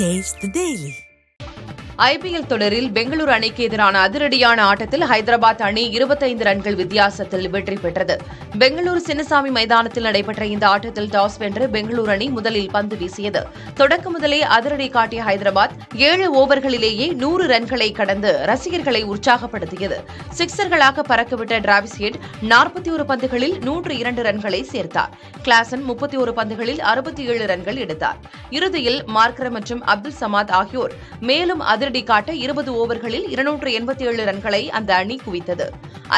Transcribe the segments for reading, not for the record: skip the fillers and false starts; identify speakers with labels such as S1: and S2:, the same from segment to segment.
S1: Taste the Daily.
S2: IPL தொடரில் பெங்களூரு அணிக்கு எதிரான அதிரடியான ஆட்டத்தில் ஹைதராபாத் அணி 25 ரன்கள் வித்தியாசத்தில் வெற்றி பெற்றது. பெங்களூரு சின்னசாமி மைதானத்தில் நடைபெற்ற இந்த ஆட்டத்தில் டாஸ் வென்று பெங்களூரு அணி முதலில் பந்து வீசியது. தொடக்க முதலே அதிரடி காட்டிய ஹைதராபாத் 7 ஓவர்களிலேயே 100 ரன்களை கடந்து ரசிகர்களை உற்சாகப்படுத்தியது. சிக்சர்களாக பறக்கவிட்ட டிராவிஸ் ஹெட் 41 பந்துகளில் 102 ரன்களை சேர்த்தார். கிளாசன் 31 பந்துகளில் 67 ரன்கள் எடுத்தார். இறுதியில் மார்க்கர் மற்றும் அப்துல் சமாத் ஆகியோர் மேலும் அதிரடி காட்ட 20 ஓவர்களில் 287 ரன்களை அந்த அணி குவித்தது.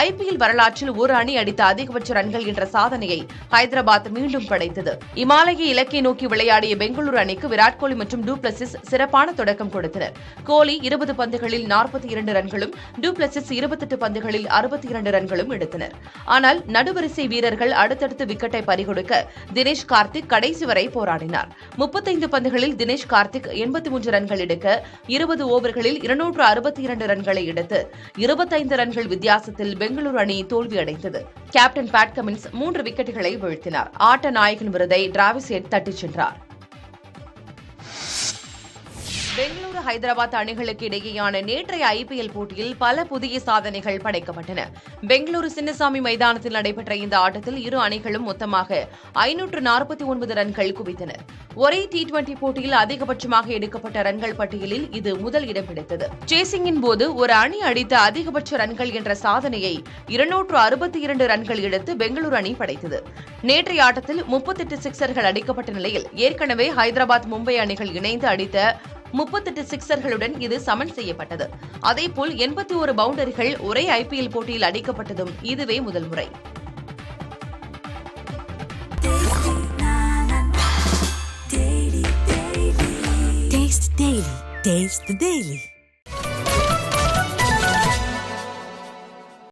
S2: ஐபிஎல் வரலாற்றில் ஒரு அணி அடித்த அதிகபட்ச ரன்கள் என்ற சாதனையை ஹைதராபாத் மீண்டும் படைத்தது. இமாலய இலக்கை நோக்கி விளையாடிய பெங்களூரு அணிக்கு விராட் கோலி மற்றும் டு பிளசிஸ் சிறப்பான தொடக்கம் கொடுத்தனர். கோலி 20 பந்துகளில் 42 ரன்களும் டு பிளசிஸ் 28 பந்துகளில் 62 ரன்களும் எடுத்தனர். ஆனால் நடுவரிசை வீரர்கள் அடுத்தடுத்து விக்கெட்டை பறிகொடுக்க தினேஷ் கார்த்திக் கடைசி வரை போராடினார். 35 பந்துகளில் தினேஷ் கார்த்திக் 83 ரன்கள் எடுக்க 20 ஓவர்களில் 262 ரன்களை எடுத்து 25 ரன்கள் வித்தியாசத்தில் பெங்களூரு அணி தோல்வியடைந்தது. கேப்டன் பேட் கமின்ஸ் 3 விக்கெட்டுகளை வீழ்த்தினார். ஆட்ட நாயகன் விருதை டிராவிஸ் ஹெட் தட்டிச் சென்றார். பெங்களூரு ஹைதராபாத் அணிகளுக்கு இடையேயான நேற்றைய ஐபிஎல் போட்டியில் பல புதிய சாதனைகள் படைக்கப்பட்டன. பெங்களூரு சின்னசாமி மைதானத்தில் நடைபெற்ற இந்த ஆட்டத்தில் இரு அணிகளும் மொத்தமாக 549 ரன்கள் குவித்தனர். ஒரே T20 போட்டியில் அதிகபட்சமாக எடுக்கப்பட்ட ரன்கள் பட்டியலில் இது முதல் இடம் பிடித்தது. சேசிங்கின் போது ஒரு அணி அடித்த அதிகபட்ச ரன்கள் என்ற சாதனையை 262 ரன்கள் எடுத்து பெங்களூரு அணி படைத்தது. நேற்றைய ஆட்டத்தில் 38 சிக்சர்கள் அடிக்கப்பட்ட நிலையில் ஏற்கனவே ஹைதராபாத் மும்பை அணிகள் இணைந்து அடித்த 38 சிக்சர்களுடன் இது சமன் செய்யப்பட்டது. அதேபோல் 81 பவுண்டரிகள் ஒரே ஐபிஎல் போட்டியில் அடிக்கப்பட்டதும் இதுவே முதல் முறை.
S1: Taste the Daily.